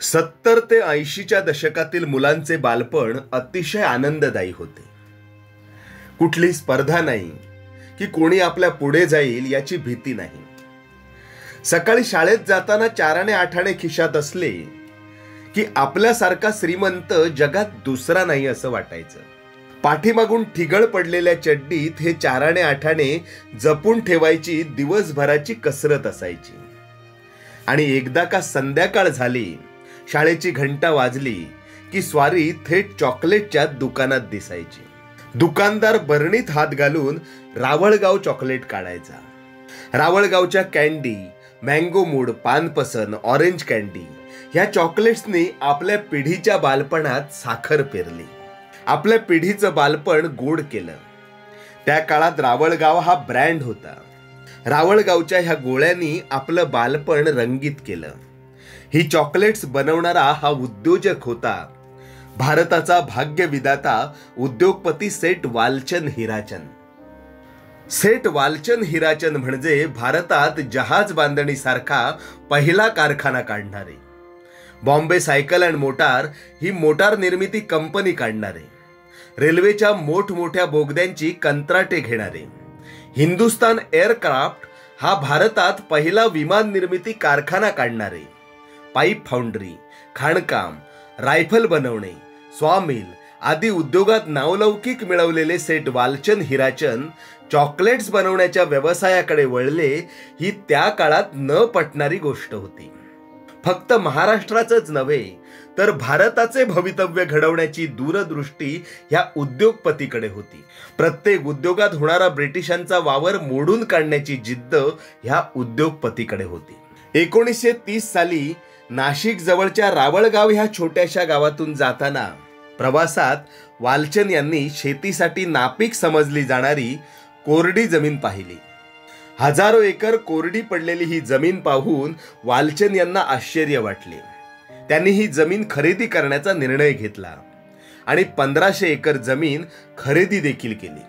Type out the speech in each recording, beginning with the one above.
70 ते 80च्या दशकातील मुलांचे बालपण अतिशय आनंददायी होते. कुठली स्पर्धा नाही की कोणी आपल्या पुढे जाईल याची भीती नाही. सकाळी शाळेत जाताना 4 आणे 8 आणे खिशात असले की आपल्यासारखा श्रीमंत जगात दुसरा नाही असं वाटायचं. पाठीमागून ठिगळ पडलेल्या चड्डीत हे 4 आणे 8 आणे जपून ठेवायची दिवसभराची कसरत असायची. आणि एकदा का संध्याकाळ झाली, शाळेची घंटा वाजली की स्वारी थेट चॉकलेटच्या दुकानात दिसायची. दुकानदार बरणीत हात घालून रावळगाव चॉकलेट काढायचा. रावळगावच्या candy, mango mood, Panpasand, orange candy ह्या चॉकलेट्सनी आपल्या पिढीच्या बालपणात साखर पेरली. आपल्या पिढीचं बालपण गोड केलं. त्या काळात रावळगाव हा ब्रँड होता. रावळगावच्या ह्या गोळ्यांनी आपलं बालपण रंगीत केलं. ही चॉकलेट्स बनवणारा हा उद्योजक होता भारताचा भाग्यविधाता उद्योगपती सेठ वालचंद हिराचंद. सेठ वालचंद हिराचंद म्हणजे भारतात जहाज बांधणीसारखा पहिला कारखाना काढणारे, Bombay cycle and motor he motor निर्मिती कंपनी काढणारे, रेल्वेच्या मोठमोठ्या बोगद्यांची कंत्राटे घेणारे, हिंदुस्तान एअरक्राफ्ट हा भारतात पहिला विमान निर्मिती कारखाना काढणारे, पाईप फाउंड्री, खाणकाम, रायफल बनवणे, सॉमिल आदी उद्योगात नावलौकिक मिळवलेले सेठ वालचंद हिराचंद चॉकलेट्स बनवण्याच्या व्यवसायाकडे वळले. ही त्या काळात न पटणारी गोष्ट होती. फक्त महाराष्ट्राचंच नव्हे तर भारताचे भवितव्य घडवण्याची दूरदृष्टी ह्या उद्योगपतीकडे होती. प्रत्येक उद्योगात होणारा ब्रिटिशांचा वावर मोडून काढण्याची जिद्द ह्या उद्योगपतीकडे होती. 1930 साली नाशिक जवळच्या रावळगाव ह्या छोट्याशा गावातून जाताना प्रवासात वालचंद यांनी शेतीसाठी नापीक समजली जाणारी कोरडी जमीन पाहिली. हजारो एकर कोरडी पडलेली ही जमीन पाहून वालचंद यांना आश्चर्य वाटले. त्यांनी ही जमीन खरेदी करण्याचा निर्णय घेतला आणि 1500 एकर जमीन खरेदी देखील केली.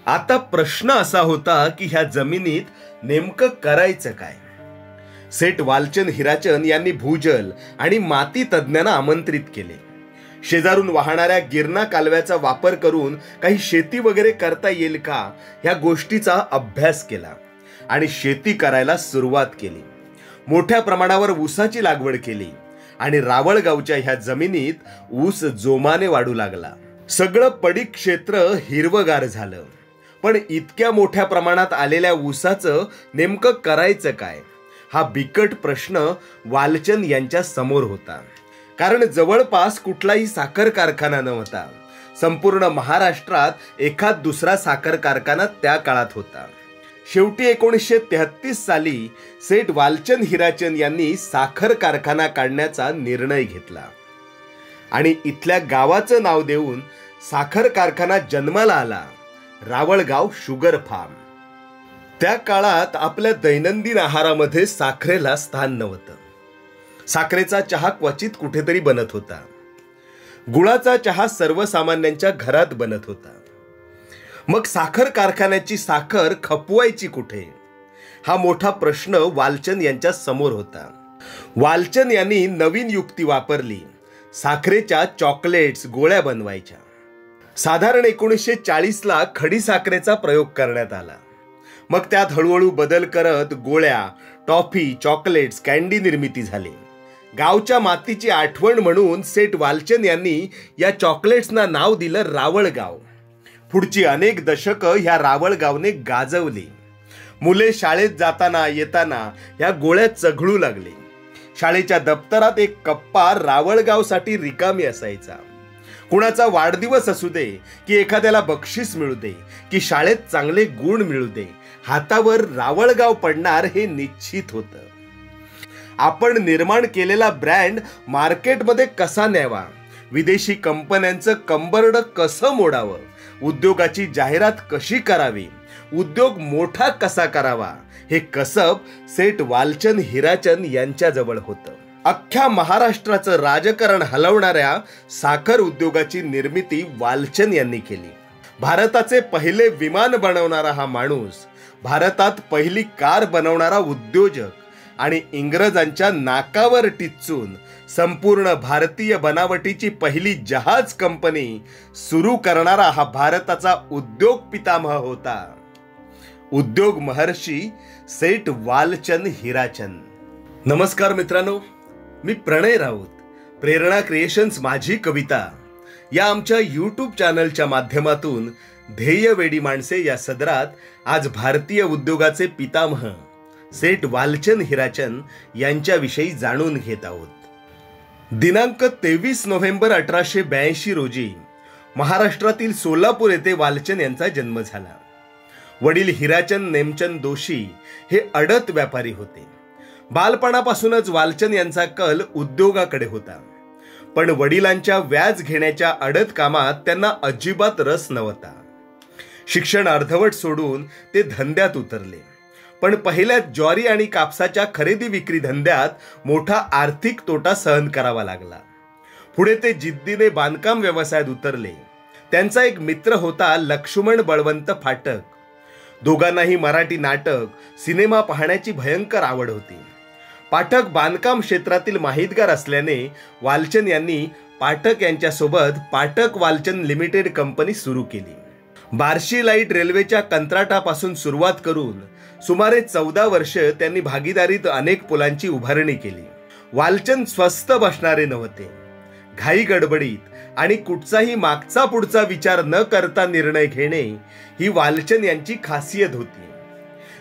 आता प्रश्न असा होता की ह्या जमिनीत नेमकं करायचं काय. सेठ वालचंद हिराचंद यांनी भूजल आणि माती तज्ञांना आमंत्रित केले. शेजारून वाहणाऱ्या गिरणा कालव्याचा वापर करून काही शेती वगैरे करता येईल का ह्या गोष्टीचा अभ्यास केला आणि शेती करायला सुरुवात केली. मोठ्या प्रमाणावर ऊसाची लागवड केली आणि रावळगावच्या ह्या जमिनीत ऊस जोमाने वाढू लागला. सगळं पडीक क्षेत्र हिरवगार झालं. पण इतक्या मोठ्या प्रमाणात आलेल्या ऊसाचं नेमकं करायचं काय हा बिकट प्रश्न वालचंद यांच्या समोर होता. कारण जवळपास कुठलाही साखर कारखाना नव्हता. संपूर्ण महाराष्ट्रात एखाद दुसरा साखर कारखाना त्या काळात होता. शेवटी 1933 साली सेठ वालचंद हिराचंद यांनी साखर कारखाना काढण्याचा निर्णय घेतला आणि इथल्या गावाचं नाव देऊन साखर कारखाना जन्माला आला, रावळगाव शुगर फार्म. त्या काळात आपल्या दैनंदिन आहारामध्ये साखरेला स्थान नव्हतं. साखरेचा चहा क्वचित कुठेतरी बनत होता. गुळाचा चहा सर्वसामान्यांच्या घरात बनत होता. मग साखर कारखान्याची साखर खपवायची कुठे हा मोठा प्रश्न वालचंद यांच्या समोर होता. वालचंद यांनी नवीन युक्ती वापरली. साखरेच्या चॉकलेट्स, गोळ्या बनवायच्या. साधारण 1940ला खडी साखरेचा प्रयोग करण्यात आला. मग त्यात हळूहळू बदल करत गोळ्या, टॉफी, चॉकलेट्स, कॅन्डी निर्मिती झाली. गावच्या मातीची आठवण म्हणून सेठ वालचंद यांनी या चॉकलेट्सना नाव दिलं रावळगाव. पुढची अनेक दशकं ह्या रावळगावने गाजवली. मुले शाळेत जाताना येताना ह्या गोळ्या चघळू लागले. शाळेच्या दप्तरात एक कप्पा रावळगावसाठी रिकामी असायचा. कुणाचा वाढदिवस असू दे की एखाद्याला बक्षीस मिळू दे की शाळेत चांगले गुण मिळू दे, हातावर रावळगाव पडणार हे निश्चित होतं. आपण निर्माण केलेला ब्रँड मार्केटमध्ये कसा न्यावा, विदेशी कंपन्यांचं कंबरड कसं मोडावं, उद्योगाची जाहिरात कशी करावी, उद्योग मोठा कसा करावा, हे कसब सेठ वालचंद हिराचंद यांच्याजवळ होतं. अख्ख्या महाराष्ट्राचं राजकारण हलवणाऱ्या साखर उद्योगाची निर्मिती वालचंद यांनी केली. भारताचे पहिले विमान बनवणारा हा माणूस, भारतात पहिली कार बनवणारा उद्योजक आणि इंग्रजांच्या नाकावर टिच्चून संपूर्ण भारतीय बनावटीची पहिली जहाज कंपनी सुरू करणारा हा भारताचा उद्योग पितामह होता, उद्योग महर्षी सेठ वालचंद हीराचंद. नमस्कार मित्रांनो, मी प्रणय राऊत. प्रेरणा क्रिएशन्स माझी कविता या आमच्या यूट्यूब चॅनलच्या माध्यमातून ध्येयवेडी माणसे या सदरात आज भारतीय उद्योगाचे पितामह सेठ वालचंद हीराचंद यांच्याविषयी जाणून घेत आहोत. दिनांक 23 नोव्हेंबर 1882 रोजी महाराष्ट्रातील सोलापूर येथे वालचंद यांचा जन्म झाला. वडील हीराचंद नेमचंद दोशी हे अडत व्यापारी होते. बालपणापासूनच वालचंद यांचा कल उद्योगाकडे होता, पण वडिलांच्या व्याज घेण्याच्या अडत कामात त्यांना अजिबात रस नव्हता. शिक्षण अर्धवट सोडून ते धंद्यात उतरले, पण पहिल्यात ज्वारी आणि कापसाच्या खरेदी विक्री धंद्यात मोठा आर्थिक तोटा सहन करावा लागला. पुढे ते जिद्दीने बांधकाम व्यवसायात उतरले. त्यांचा एक मित्र होता लक्ष्मण बळवंत फाटक. दोघांनाही मराठी नाटक, सिनेमा पाहण्याची भयंकर आवड होती. पाठक बांधकाम क्षेत्रातील माहितगार असल्याने वालचंद यांनी पाठक यांच्यासोबत पाठक वालचंद लिमिटेड कंपनी सुरू केली. बार्शी लाईट रेल्वेच्या कंत्राटापासून सुरुवात करून सुमारे 14 वर्ष त्यांनी भागीदारीत अनेक पुलांची उभारणी केली. वालचंद स्वस्त बसणारे नव्हते. घाई गडबडीत आणि कुठचाही मागचा पुढचा विचार न करता निर्णय घेणे ही वालचंद यांची खासियत होती.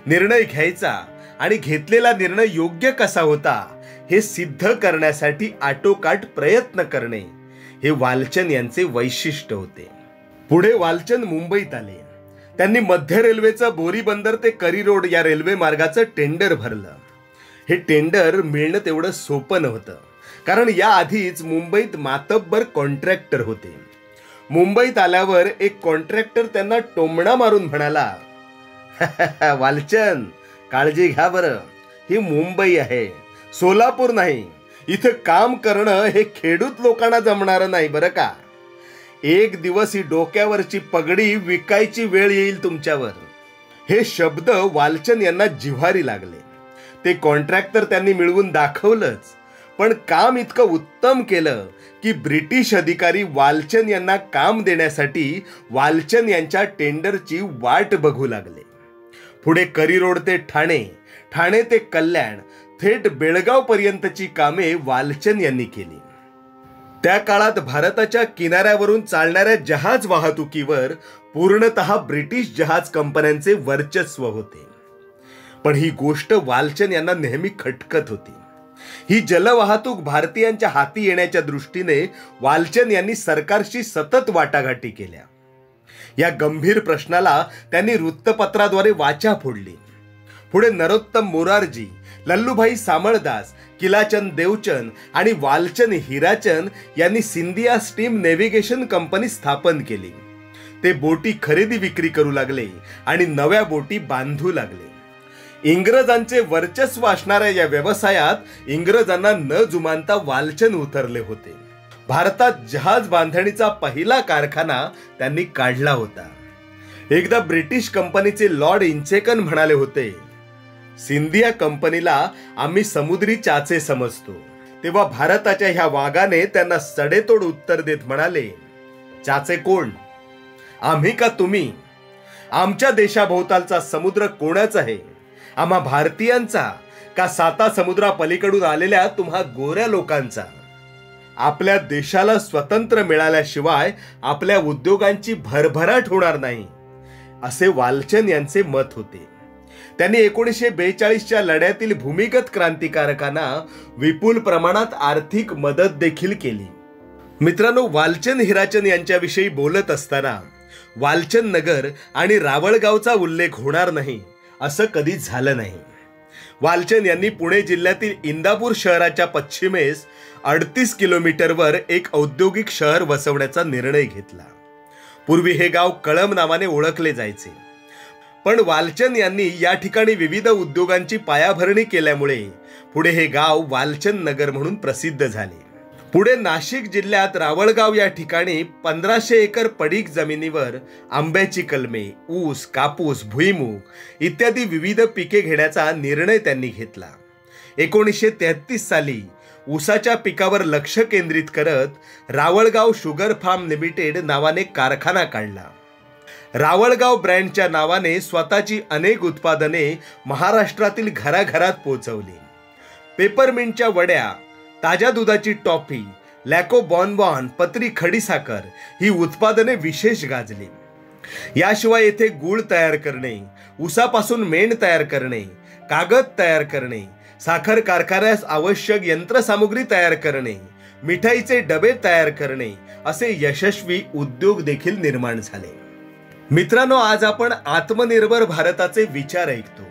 निर्णय घ्यायचा आणि घेतलेला निर्णय योग्य कसा होता हे सिद्ध करण्यासाठी आटोकाट प्रयत्न करणे हे वालचंद यांचे वैशिष्ट्य होते. पुढे वालचंद मुंबईत आले. त्यांनी मध्य रेल्वेचं बोरी बंदर ते करी रोड या रेल्वे मार्गाचं टेंडर भरलं. हे टेंडर मिळणं तेवढं सोपं नव्हतं, कारण या आधीच मुंबईत मातब्बर कॉन्ट्रॅक्टर होते. मुंबईत आल्यावर एक कॉन्ट्रॅक्टर त्यांना टोमणा मारून म्हणाला, वालचंद काळजी घ्या बरं, ही मुंबई आहे, सोलापूर नाही. इथं काम करणं हे खेडूत लोकांना जमणार नाही बरं का. एक दिवस ही डोक्यावरची पगडी विकायची वेळ येईल तुमच्यावर. हे शब्द वालचंद यांना जिव्हारी लागले. ते कॉन्ट्रॅक्टर त्यांनी मिळवून दाखवलंच, पण काम इतकं उत्तम केलं की ब्रिटिश अधिकारी वालचंद यांना काम देण्यासाठी वालचंद यांच्या टेंडरची वाट बघू लागले. पुढे करी रोड ते ठाणे, ठाणे ते कल्याण, थेट बेळगाव पर्यंतची कामे वालचंद यांनी केली. त्या काळात भारताच्या किनाऱ्यावरून चालणाऱ्या जहाज वाहतुकीवर पूर्णतः ब्रिटिश जहाज कंपन्यांचे वर्चस्व होते. पण ही गोष्ट वालचंद यांना नेहमी खटकत होती. ही जलवाहतूक भारतीयांच्या हाती येण्याच्या दृष्टीने वालचंद यांनी सरकारशी सतत वाटाघाटी केल्या. या गंभीर प्रश्नाला त्यांनी वृत्तपत्राद्वारे वाचा फोडली. पुढे नरोत्तम मोरारजी, लल्लूभाई सामळदास, किलाचंद देवचंद आणि वालचंद हीराचंद यांनी सिंधिया स्टीम नेव्हिगेशन कंपनी स्थापन केली. ते बोटी खरेदी विक्री करू लागले आणि नव्या बोटी बांधू लागले. इंग्रजांचे वर्चस्व असणाऱ्या या व्यवसायात इंग्रजांना न जुमानता वालचंद उतरले होते. भारतात जहाज बांधणीचा पहिला कारखाना त्यांनी काढला होता. एकदा ब्रिटिश कंपनीचे लॉर्ड इंचेकन म्हणाले होते, सिंधिया कंपनीला आम्ही समुद्री चाचे समजतो. तेव्हा भारताच्या ह्या वाघाने त्यांना सडेतोड उत्तर देत म्हणाले, चाचे कोण, आम्ही का तुम्ही? आमच्या देशाभोवतालचा समुद्र कोणाचा आहे, आम्हा भारतीयांचा का साता समुद्रा पलीकडून आलेल्या तुम्हा गोऱ्या लोकांचा? आपल्या देशाला स्वतंत्र मिळाल्याशिवाय आपल्या उद्योगांची भरभराट होणार नाही, असे वालचंद यांचे मत होते. त्यांनी 1942च्या लढ्यातील भूमिगत क्रांतिकारकांना विपुल प्रमाणात आर्थिक मदत देखील केली. मित्रांनो, वालचंद हीराचंद यांच्याविषयी बोलत असताना वालचंद नगर आणि रावळगावचा उल्लेख होणार नाही असं कधी झालं नाही. वालचंद यांनी पुणे जिल्ह्यातील इंदापूर शहराच्या पश्चिमेस 38 किलोमीटरवर एक औद्योगिक शहर वसवण्याचा निर्णय घेतला. पूर्वी हे गाव कळंब नावाने ओळखले जायचे, पण वालचंद यांनी या ठिकाणी विविध उद्योगांची पायाभरणी केल्यामुळे पुढे हे गाव वालचंद नगर म्हणून प्रसिद्ध झाले. पुढे नाशिक जिल्ह्यात रावळगाव या ठिकाणी 1500 एकर पडीक जमिनीवर आंब्याची कलमे, ऊस, कापूस, भुईमूग इत्यादी विविध पिके घेण्याचा निर्णय त्यांनी घेतला. 1933 साली ऊसाच्या पिकावर लक्ष केंद्रित करत रावळगाव शुगर फार्म लिमिटेड नावाने कारखाना काढला. रावळगाव ब्रँडच्या नावाने स्वतःची अनेक उत्पादने महाराष्ट्रातील घराघरात पोहोचवली. पेपरमिंटच्या वड्या, ताज्या दुधाची टॉफी, लॅको बॉनबॉन, पत्री खडीसाखर ही उत्पादने विशेष गाजली. याशिवाय येथे गूळ तयार करणे, ऊसापासून मेण तयार करणे, कागद तयार करणे, साखर कारखान्यास आवश्यक यंत्रसामुग्री तयार करणे, मिठाईचे डबे तयार करणे असे यशस्वी उद्योग देखील निर्माण झाले. मित्रांनो, आज आपण आत्मनिर्भर भारताचे विचार ऐकतो.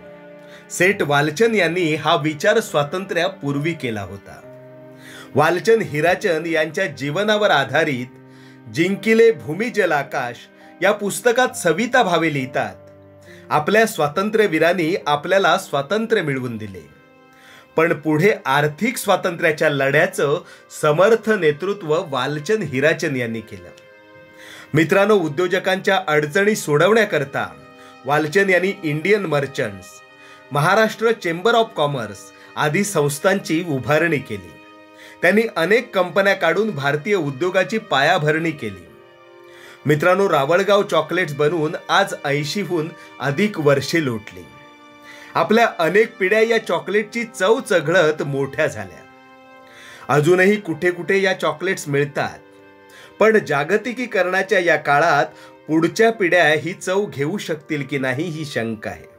सेठ वालचंद यांनी हा विचार स्वातंत्र्यापूर्वी केला होता. वालचंद हिराचंद यांच्या जीवनावर आधारित जिंकिले भूमी जल आकाश या पुस्तकात सविता भावे लिहितात, आपल्या स्वातंत्र्यवीरांनी आपल्याला स्वातंत्र्य मिळवून दिले, पण पुढे आर्थिक स्वातंत्र्याच्या लढ्याचं समर्थ नेतृत्व वालचंद हिराचंद यांनी केलं. मित्रांनो, उद्योजकांच्या अडचणी सोडवण्याकरता वालचंद यांनी Indian merchants, Maharashtra chamber of commerce आदी संस्थांची उभारणी केली. त्यांनी अनेक कंपन्या काढून भारतीय उद्योगाची पायाभरणी केली. मित्रांनो, रावळगाव चॉकलेट्स बनवून आज 80हून अधिक वर्षे लोटली. आपल्या अनेक पिढ्या या चॉकलेटची चव चघळत मोठ्या झाल्या. अजूनही कुठे कुठे या चॉकलेट्स मिळतात, पण जागतिकीकरणाच्या या काळात पुढच्या पिढ्या ही चव घेऊ शकतील की नाही ही शंका आहे.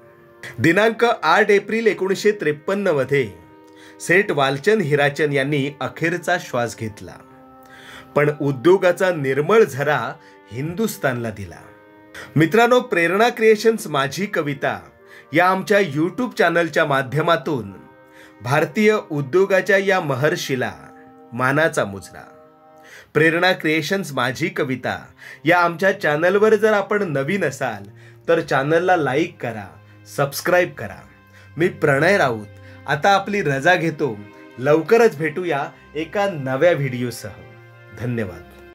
दिनांक 8 एप्रिल 1953 मध्ये सेठ वालचंद हिराचंद यांनी अखेरचा श्वास घेतला, पण उद्योगाचा निर्मळ झरा हिंदुस्थानला दिला. मित्रांनो, प्रेरणा क्रिएशन्स माझी कविता या आमच्या यूट्यूब चॅनलच्या माध्यमातून भारतीय उद्योगाच्या या महर्षीला मानाचा मुजरा. प्रेरणा क्रिएशन्स माझी कविता या आमच्या चॅनलवर जर आपण नवीन असाल तर चॅनलला लाईक करा, सबस्क्राईब करा. मी प्रणय राऊत आता आपली रजा घेतो. लवकरच भेटूया एका नव्या व्हिडिओसह. धन्यवाद.